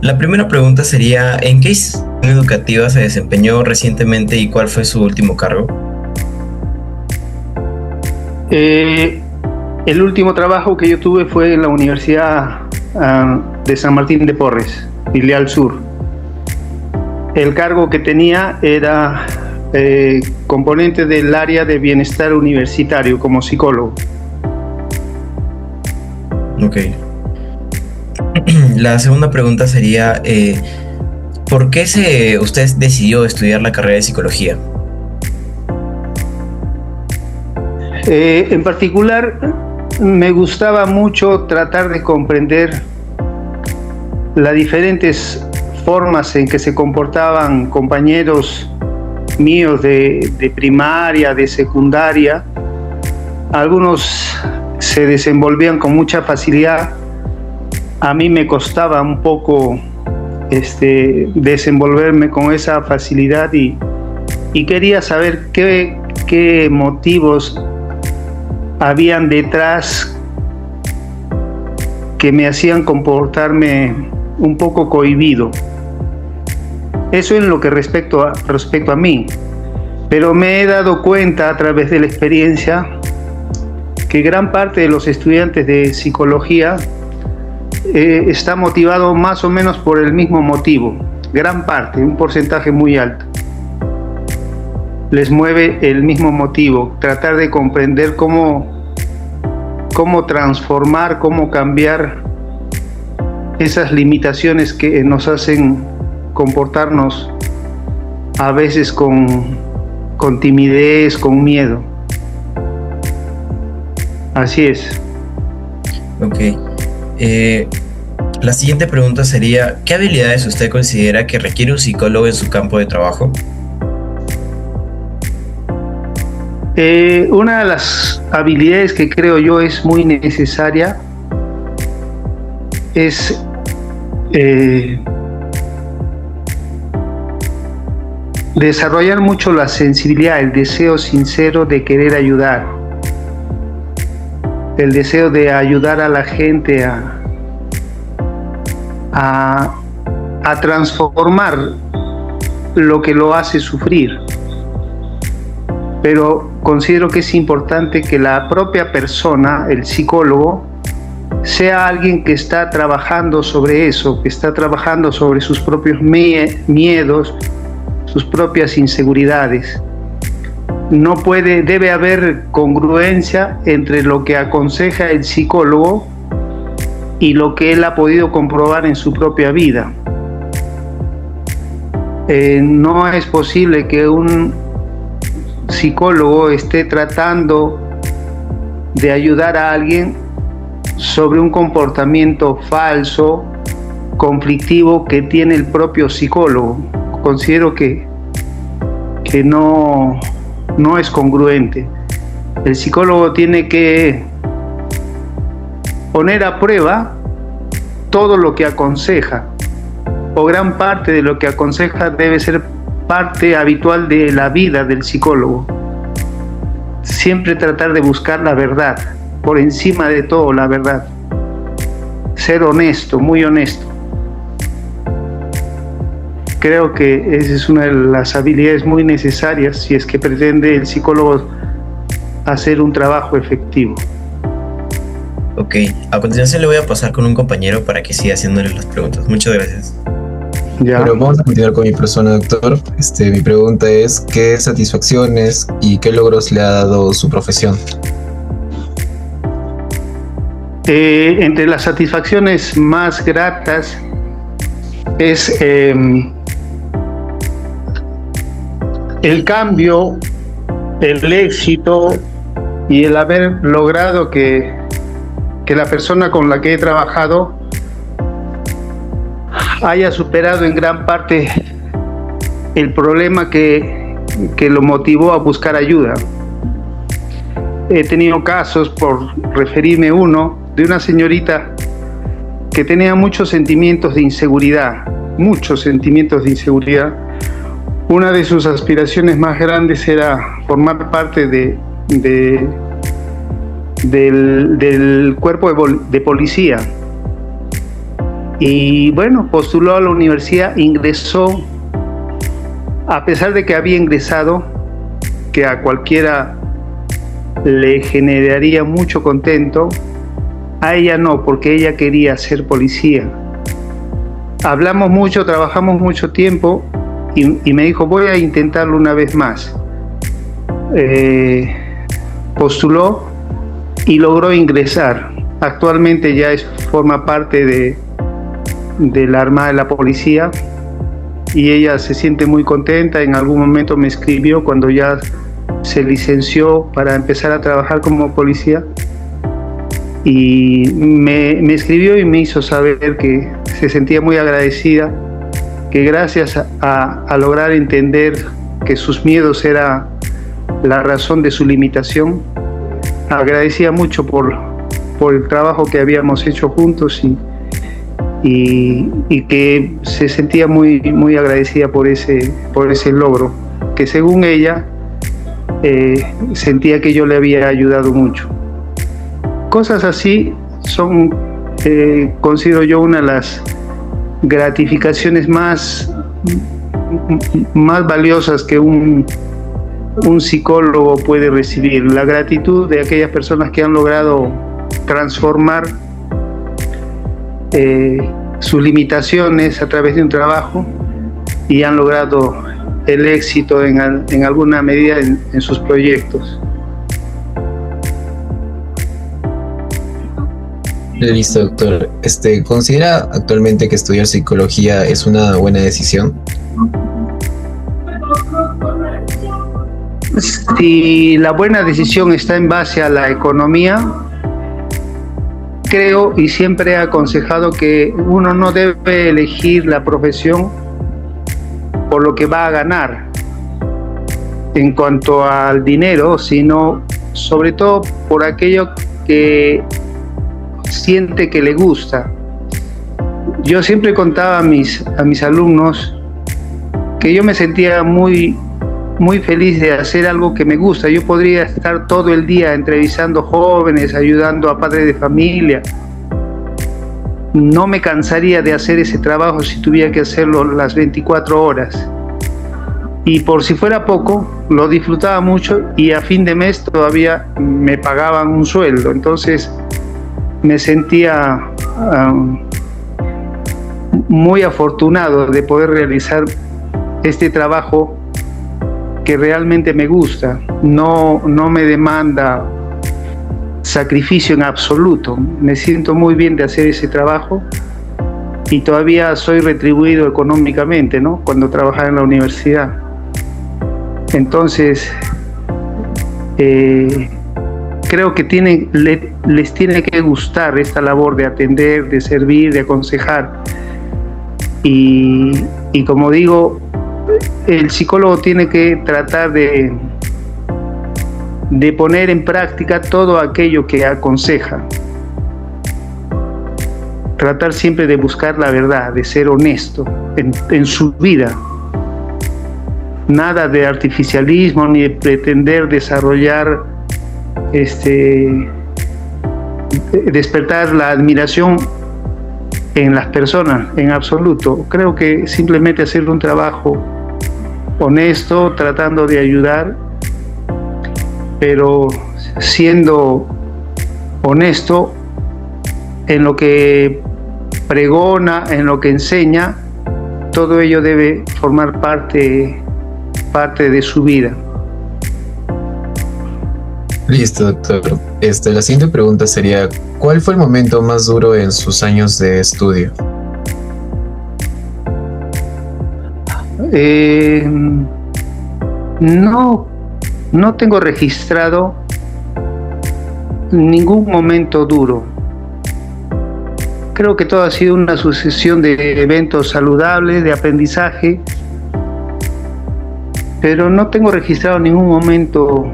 La primera pregunta sería, ¿en qué institución educativa se desempeñó recientemente y cuál fue su último cargo? El último trabajo que yo tuve fue en la Universidad de San Martín de Porres, filial sur. El cargo que tenía era componente del área de bienestar universitario como psicólogo. Ok. La segunda pregunta sería, ¿por qué usted decidió estudiar la carrera de psicología? En particular, me gustaba mucho tratar de comprender las diferentes formas en que se comportaban compañeros míos de primaria, de secundaria. Algunos se desenvolvían con mucha facilidad. A mí me costaba un poco desenvolverme con esa facilidad y quería saber qué motivos habían detrás que me hacían comportarme un poco cohibido. Eso en lo que respecto a mí. Pero me he dado cuenta a través de la experiencia que gran parte de los estudiantes de psicología está motivado más o menos por el mismo motivo. Gran parte, un porcentaje muy alto. Les mueve el mismo motivo, tratar de comprender cómo transformar, cómo cambiar esas limitaciones que nos hacen comportarnos a veces con timidez, con miedo. Así es. Ok. La siguiente pregunta sería, ¿qué habilidades usted considera que requiere un psicólogo en su campo de trabajo? Una de las habilidades que creo yo es muy necesaria es desarrollar mucho la sensibilidad, el deseo sincero de querer ayudar, el deseo de ayudar a la gente a transformar lo que lo hace sufrir. Pero considero que es importante que la propia persona, el psicólogo, sea alguien que está trabajando sobre eso, que está trabajando sobre sus propios miedos, sus propias inseguridades. Debe haber congruencia entre lo que aconseja el psicólogo y lo que él ha podido comprobar en su propia vida. No es posible que un psicólogo esté tratando de ayudar a alguien sobre un comportamiento falso, conflictivo que tiene el propio psicólogo. Considero que no es congruente. El psicólogo tiene que poner a prueba todo lo que aconseja, o gran parte de lo que aconseja debe ser parte habitual de la vida del psicólogo. Siempre tratar de buscar la verdad, por encima de todo la verdad. Ser honesto, muy honesto. Creo que esa es una de las habilidades muy necesarias si es que pretende el psicólogo hacer un trabajo efectivo. Ok, a continuación le voy a pasar con un compañero para que siga haciéndole las preguntas. Muchas gracias. Ya. Bueno, vamos a continuar con mi persona, doctor. Mi pregunta es, ¿qué satisfacciones y qué logros le ha dado su profesión? Entre las satisfacciones más gratas es el cambio, el éxito y el haber logrado que la persona con la que he trabajado haya superado en gran parte el problema que lo motivó a buscar ayuda. He tenido casos, por referirme uno, de una señorita que tenía muchos sentimientos de inseguridad. Una de sus aspiraciones más grandes era formar parte del cuerpo de policía. Y bueno, postuló a la universidad, ingresó, a pesar de que había ingresado, que a cualquiera le generaría mucho contento, a ella no, porque ella quería ser policía. Hablamos mucho, trabajamos mucho tiempo y me dijo, voy a intentarlo una vez más. Postuló y logró ingresar. Actualmente ya forma parte de la Armada de la Policía y ella se siente muy contenta. En algún momento me escribió cuando ya se licenció para empezar a trabajar como policía y me escribió y me hizo saber que se sentía muy agradecida, que gracias a lograr entender que sus miedos era la razón de su limitación, agradecía mucho por el trabajo que habíamos hecho juntos y que se sentía muy, muy agradecida por ese logro, que según ella sentía que yo le había ayudado mucho. Cosas así son, considero yo, una de las gratificaciones más valiosas que un psicólogo puede recibir. La gratitud de aquellas personas que han logrado transformar sus limitaciones a través de un trabajo y han logrado el éxito en alguna medida en sus proyectos. Listo, doctor. ¿Considera actualmente que estudiar psicología es una buena decisión? Si la buena decisión está en base a la economía, creo y siempre he aconsejado que uno no debe elegir la profesión por lo que va a ganar en cuanto al dinero, sino sobre todo por aquello que siente que le gusta. Yo siempre contaba a mis alumnos que yo me sentía muy feliz de hacer algo que me gusta. Yo podría estar todo el día entrevistando jóvenes, ayudando a padres de familia. No me cansaría de hacer ese trabajo si tuviera que hacerlo las 24 horas. Y por si fuera poco, lo disfrutaba mucho y a fin de mes todavía me pagaban un sueldo. Entonces me sentía muy afortunado de poder realizar este trabajo que realmente me gusta, no me demanda sacrificio en absoluto. Me siento muy bien de hacer ese trabajo y todavía soy retribuido económicamente, ¿no?, cuando trabajaba en la universidad. Entonces, creo que les tiene que gustar esta labor de atender, de servir, de aconsejar. Y como digo, el psicólogo tiene que tratar de poner en práctica todo aquello que aconseja. Tratar siempre de buscar la verdad, de ser honesto en su vida. Nada de artificialismo ni de pretender desarrollar, despertar la admiración en las personas, en absoluto. Creo que simplemente hacer un trabajo honesto, tratando de ayudar, pero siendo honesto en lo que pregona, en lo que enseña. Todo ello debe formar parte de su vida. Listo, doctor. La siguiente pregunta sería, ¿cuál fue el momento más duro en sus años de estudio? No tengo registrado ningún momento duro. Creo que todo ha sido una sucesión de eventos saludables, de aprendizaje, pero no tengo registrado ningún momento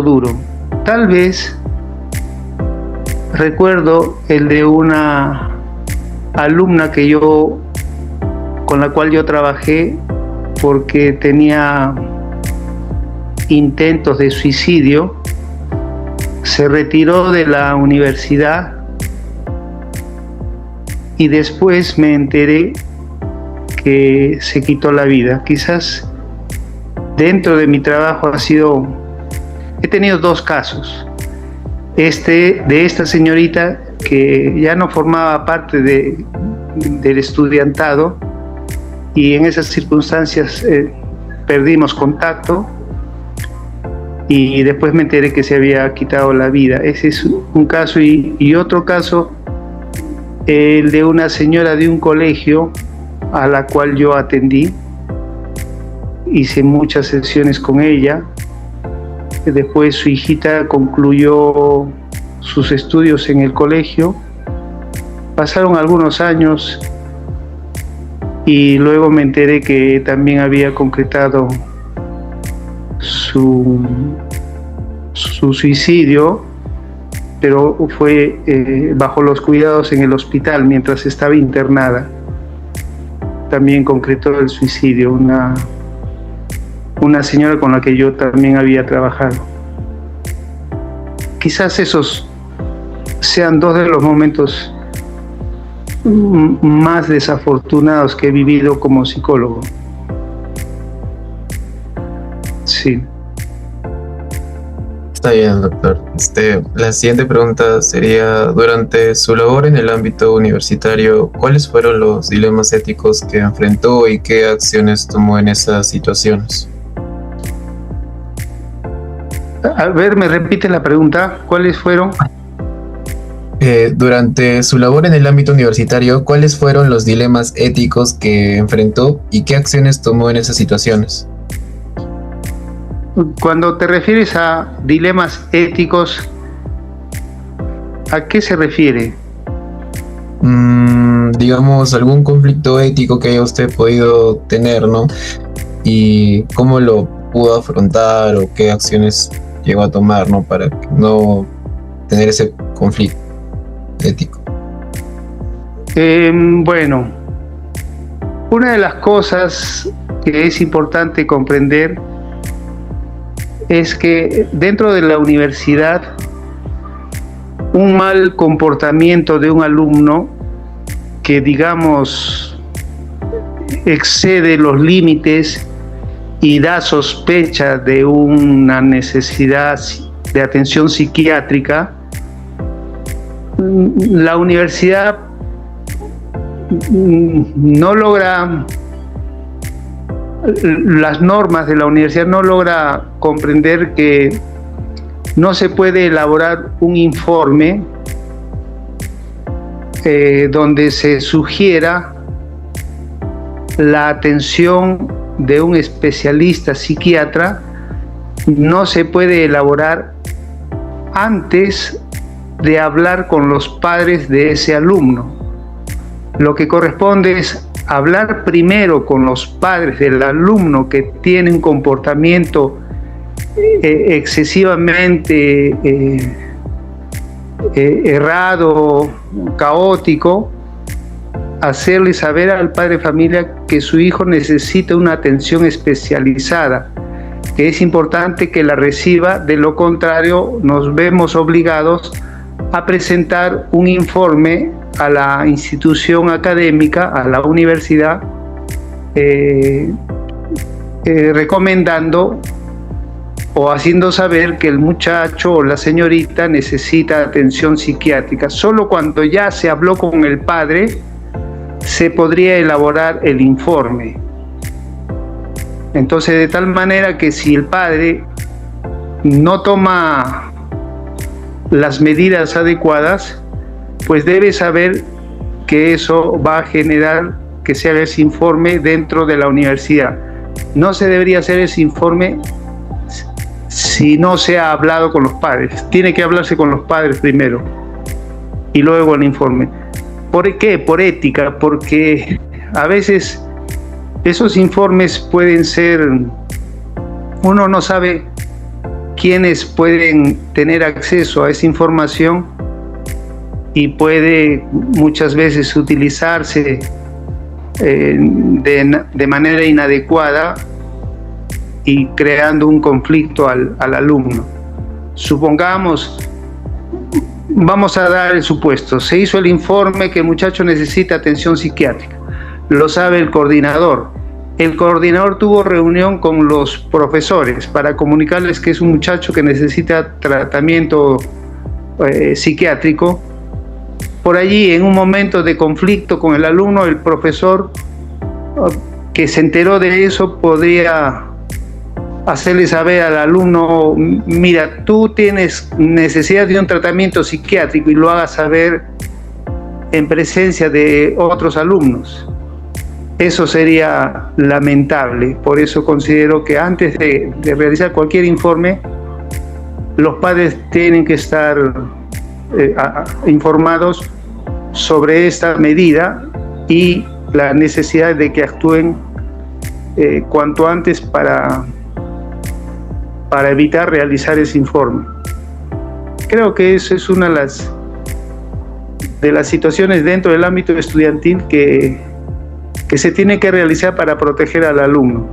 duro. Tal vez recuerdo el de una alumna con la cual yo trabajé, porque tenía intentos de suicidio. Se retiró de la universidad y después me enteré que se quitó la vida. Quizás dentro de mi trabajo he tenido dos casos. De esta señorita que ya no formaba parte del estudiantado, y en esas circunstancias perdimos contacto, y después me enteré que se había quitado la vida. Ese es un caso, y otro caso, el de una señora de un colegio a la cual yo atendí. Hice muchas sesiones con ella. Después su hijita concluyó sus estudios en el colegio. Pasaron algunos años y luego me enteré que también había concretado su suicidio, pero fue bajo los cuidados en el hospital mientras estaba internada. También concretó el suicidio una señora con la que yo también había trabajado. Quizás esos sean dos de los momentos más desafortunados que he vivido como psicólogo. Sí. Está bien, doctor. La siguiente pregunta sería, durante su labor en el ámbito universitario, ¿cuáles fueron los dilemas éticos que enfrentó y qué acciones tomó en esas situaciones? A ver, ¿me repite la pregunta? ¿Cuáles fueron? Durante su labor en el ámbito universitario, ¿cuáles fueron los dilemas éticos que enfrentó y qué acciones tomó en esas situaciones? Cuando te refieres a dilemas éticos, ¿a qué se refiere? Digamos, algún conflicto ético que haya usted podido tener, ¿no? Y cómo lo pudo afrontar o qué acciones llegó a tomar, ¿no? Para no tener ese conflicto ético. Bueno, una de las cosas que es importante comprender es que dentro de la universidad un mal comportamiento de un alumno que, digamos, excede los límites y da sospecha de una necesidad de atención psiquiátrica, la universidad no logra, las normas de la universidad no logra comprender que no se puede elaborar un informe donde se sugiera la atención de un especialista psiquiatra. No se puede elaborar antes de hablar con los padres de ese alumno. Lo que corresponde es hablar primero con los padres del alumno que tiene un comportamiento excesivamente errado, caótico, hacerle saber al padre de familia que su hijo necesita una atención especializada, que es importante que la reciba. De lo contrario, nos vemos obligados a presentar un informe a la institución académica, a la universidad, recomendando o haciendo saber que el muchacho o la señorita necesita atención psiquiátrica. Solo cuando ya se habló con el padre se podría elaborar el informe. Entonces, de tal manera que si el padre no toma las medidas adecuadas, pues debe saber que eso va a generar que se haga ese informe dentro de la universidad. No se debería hacer ese informe si no se ha hablado con los padres. Tiene que hablarse con los padres primero y luego el informe. ¿Por qué? Por ética, porque a veces esos informes pueden ser, uno no sabe quiénes pueden tener acceso a esa información y puede muchas veces utilizarse de manera inadecuada y creando un conflicto al alumno. Supongamos, vamos a dar el supuesto, se hizo el informe que el muchacho necesita atención psiquiátrica, lo sabe el coordinador. El coordinador tuvo reunión con los profesores para comunicarles que es un muchacho que necesita tratamiento psiquiátrico. Por allí, en un momento de conflicto con el alumno, el profesor que se enteró de eso podría hacerle saber al alumno: mira, tú tienes necesidad de un tratamiento psiquiátrico, y lo haga saber en presencia de otros alumnos. Eso sería lamentable. Por eso considero que antes de realizar cualquier informe, los padres tienen que estar informados sobre esta medida y la necesidad de que actúen cuanto antes para evitar realizar ese informe. Creo que eso es una de las situaciones dentro del ámbito estudiantil que se tiene que realizar para proteger al alumno.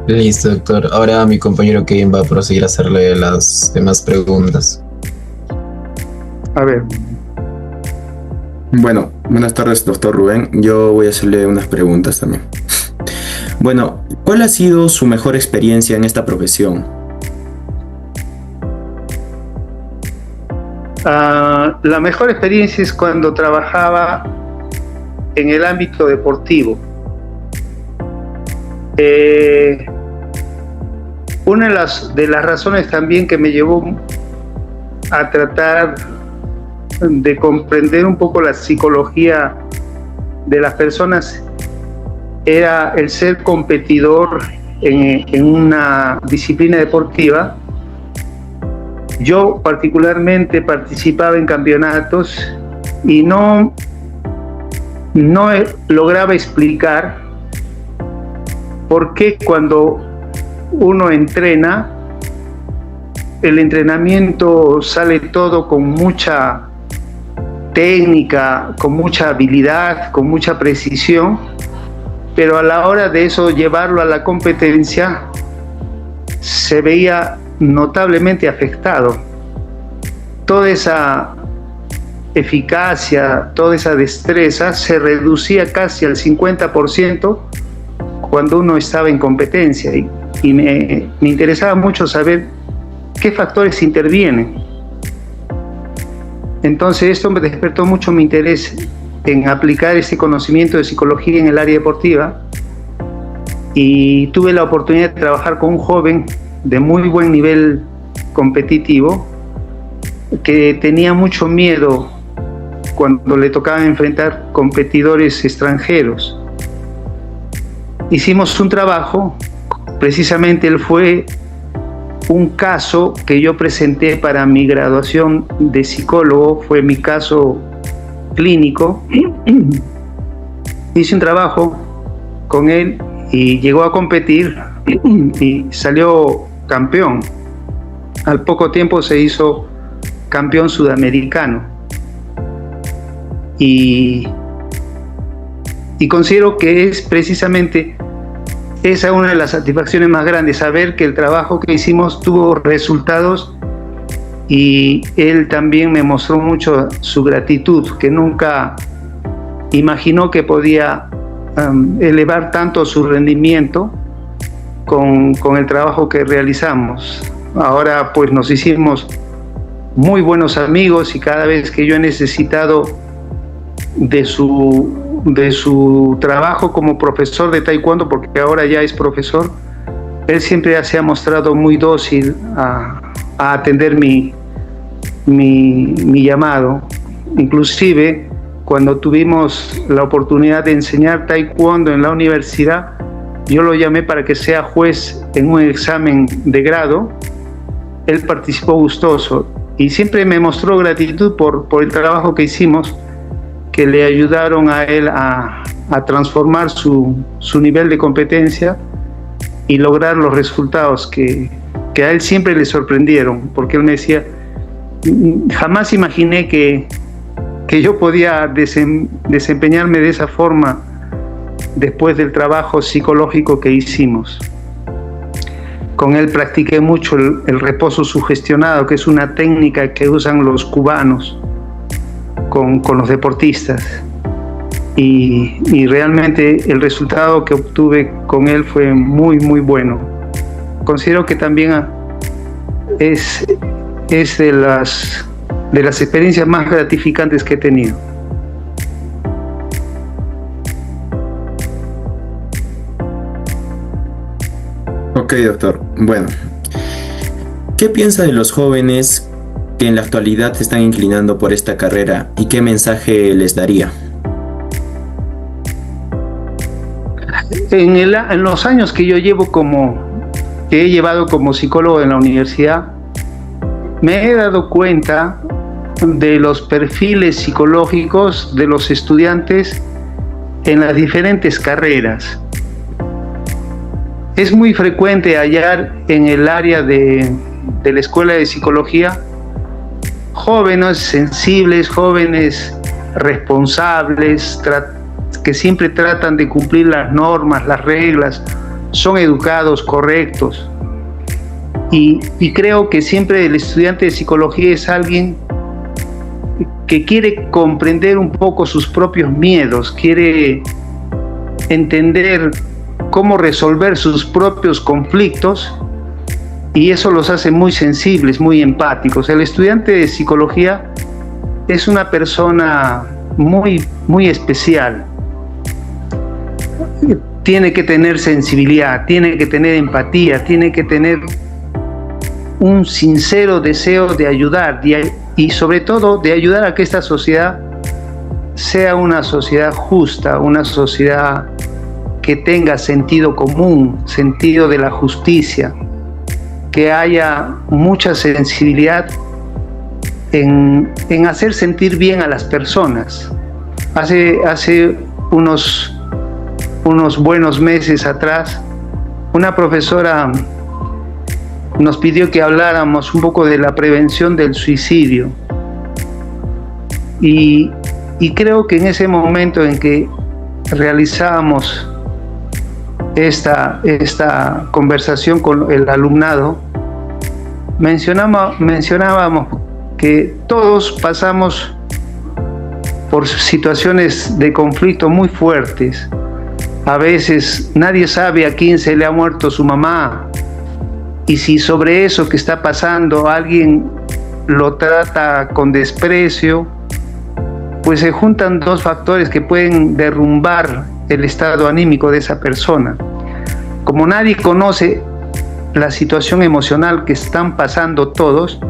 Listo, doctor. Ahora mi compañero Kevin va a proseguir a hacerle las demás preguntas. A ver. Bueno, buenas tardes, doctor Rubén. Yo voy a hacerle unas preguntas también. Bueno, ¿cuál ha sido su mejor experiencia en esta profesión? La mejor experiencia es cuando trabajaba en el ámbito deportivo. Una de las razones también que me llevó a tratar de comprender un poco la psicología de las personas era el ser competidor en una disciplina deportiva. Yo particularmente participaba en campeonatos y no lograba explicar por qué cuando uno entrena, el entrenamiento sale todo con mucha técnica, con mucha habilidad, con mucha precisión, pero a la hora de eso llevarlo a la competencia se veía notablemente afectado. Toda esa eficacia, toda esa destreza se reducía casi al 50% cuando uno estaba en competencia, y me interesaba mucho saber qué factores intervienen. Entonces esto me despertó mucho mi interés en aplicar este conocimiento de psicología en el área deportiva, y tuve la oportunidad de trabajar con un joven de muy buen nivel competitivo que tenía mucho miedo cuando le tocaba enfrentar competidores extranjeros. Hicimos un trabajo, precisamente él fue un caso que yo presenté para mi graduación de psicólogo, fue mi caso clínico. Hice un trabajo con él y llegó a competir y salió campeón. Al poco tiempo se hizo campeón sudamericano. Y considero que es precisamente esa una de las satisfacciones más grandes, saber que el trabajo que hicimos tuvo resultados, y él también me mostró mucho su gratitud, que nunca imaginó que podía elevar tanto su rendimiento con el trabajo que realizamos. Ahora pues nos hicimos muy buenos amigos, y cada vez que yo he necesitado de su trabajo como profesor de taekwondo, porque ahora ya es profesor, él siempre se ha mostrado muy dócil a atender mi llamado. Inclusive cuando tuvimos la oportunidad de enseñar taekwondo en la universidad, yo lo llamé para que sea juez en un examen de grado. Él participó gustoso y siempre me mostró gratitud por el trabajo que hicimos, que le ayudaron a él a transformar su nivel de competencia y lograr los resultados que a él siempre le sorprendieron, porque él me decía: jamás imaginé que yo podía desempeñarme de esa forma después del trabajo psicológico que hicimos. Con él practiqué mucho el reposo sugestionado, que es una técnica que usan los cubanos con los deportistas. Y realmente el resultado que obtuve con él fue muy, muy bueno. Considero que también es de las experiencias más gratificantes que he tenido. Ok, doctor. Bueno, ¿qué piensa de los jóvenes que en la actualidad se están inclinando por esta carrera y qué mensaje les daría? En los años que yo que he llevado como psicólogo en la universidad, me he dado cuenta de los perfiles psicológicos de los estudiantes en las diferentes carreras. Es muy frecuente hallar en el área de la escuela de psicología jóvenes sensibles, jóvenes responsables, que siempre tratan de cumplir las normas, las reglas, son educados, correctos. Y creo que siempre el estudiante de psicología es alguien que quiere comprender un poco sus propios miedos, quiere entender cómo resolver sus propios conflictos, y eso los hace muy sensibles, muy empáticos. El estudiante de psicología es una persona muy, muy especial. Tiene que tener sensibilidad, tiene que tener empatía, tiene que tener un sincero deseo de ayudar y sobre todo de ayudar a que esta sociedad sea una sociedad justa, una sociedad que tenga sentido común, sentido de la justicia, que haya mucha sensibilidad en hacer sentir bien a las personas. Hace unos buenos meses atrás, una profesora nos pidió que habláramos un poco de la prevención del suicidio. Y creo que en ese momento en que realizábamos esta conversación con el alumnado, mencionábamos que todos pasamos por situaciones de conflicto muy fuertes. A veces nadie sabe a quién se le ha muerto su mamá, y si sobre eso que está pasando alguien lo trata con desprecio, pues se juntan dos factores que pueden derrumbar el estado anímico de esa persona. Como nadie conoce la situación emocional que están pasando todos,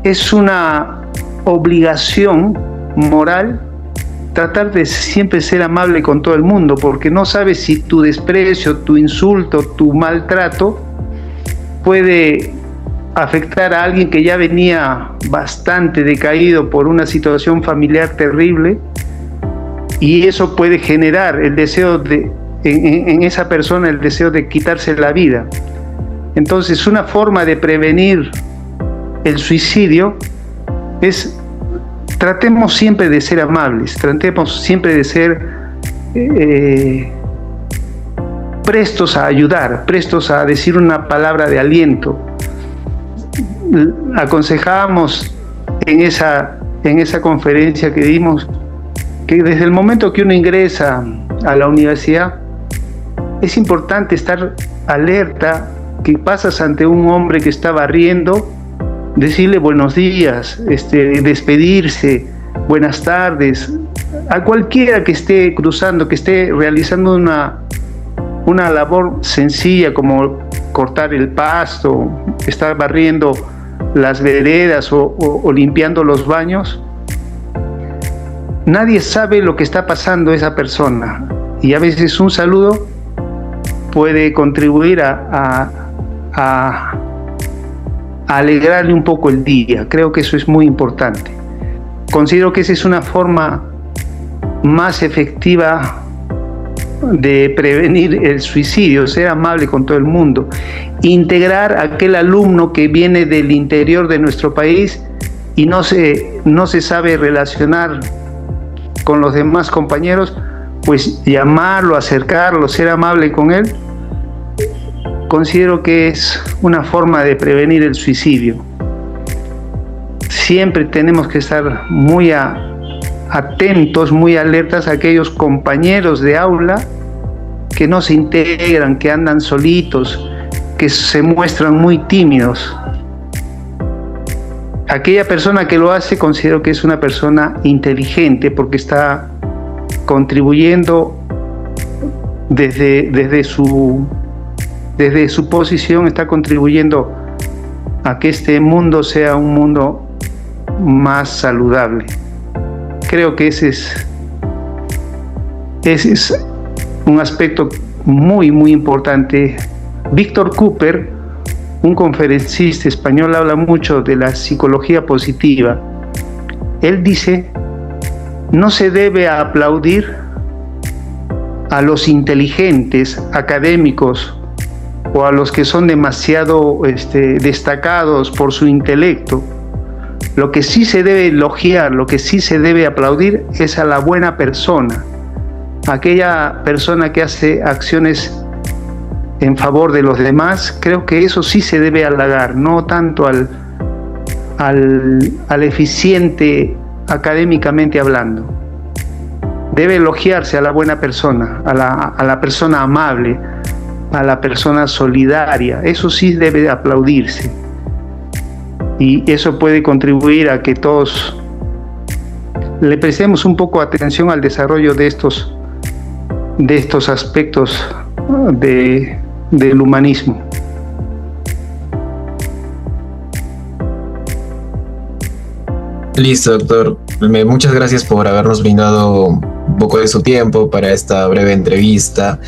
es una obligación moral tratar de siempre ser amable con todo el mundo, porque no sabes si tu desprecio, tu insulto, tu maltrato puede afectar a alguien que ya venía bastante decaído por una situación familiar terrible, y eso puede generar el deseo en esa persona el deseo de quitarse la vida. Entonces, una forma de prevenir el suicidio es: tratemos siempre de ser amables, tratemos siempre de ser prestos a ayudar, prestos a decir una palabra de aliento. Aconsejábamos en esa conferencia que dimos que desde el momento que uno ingresa a la universidad es importante estar alerta, que pasas ante un hombre que está barriendo, decirle buenos días, despedirse, buenas tardes, a cualquiera que esté cruzando, que esté realizando una labor sencilla como cortar el pasto, estar barriendo las veredas o limpiando los baños. Nadie sabe lo que está pasando esa persona, y a veces un saludo puede contribuir a alegrarle un poco el día. Creo que eso es muy importante. Considero que esa es una forma más efectiva de prevenir el suicidio, ser amable con todo el mundo, integrar a aquel alumno que viene del interior de nuestro país y no se sabe relacionar con los demás compañeros, pues llamarlo, acercarlo, ser amable con él, considero que es una forma de prevenir el suicidio. Siempre tenemos que estar muy atentos, muy alertas a aquellos compañeros de aula que no se integran, que andan solitos, que se muestran muy tímidos. Aquella persona que lo hace, considero que es una persona inteligente porque está contribuyendo desde su posición, está contribuyendo a que este mundo sea un mundo más saludable. Creo que ese es un aspecto muy, muy importante. Víctor Cooper, un conferencista español, habla mucho de la psicología positiva. Él dice, no se debe aplaudir a los inteligentes académicos o a los que son demasiado destacados por su intelecto. Lo que sí se debe elogiar, lo que sí se debe aplaudir es a la buena persona, aquella persona que hace acciones en favor de los demás. Creo que eso sí se debe halagar, no tanto al eficiente académicamente hablando. Debe elogiarse a la buena persona, a la persona amable, a la persona solidaria. Eso sí debe aplaudirse. Y eso puede contribuir a que todos le prestemos un poco atención al desarrollo de estos aspectos del humanismo. Listo, doctor. Muchas gracias por habernos brindado un poco de su tiempo para esta breve entrevista.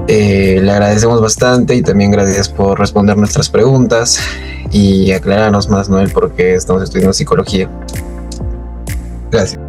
Le agradecemos bastante y también gracias por responder nuestras preguntas y aclararnos más, ¿no?, el por qué estamos estudiando psicología. Gracias.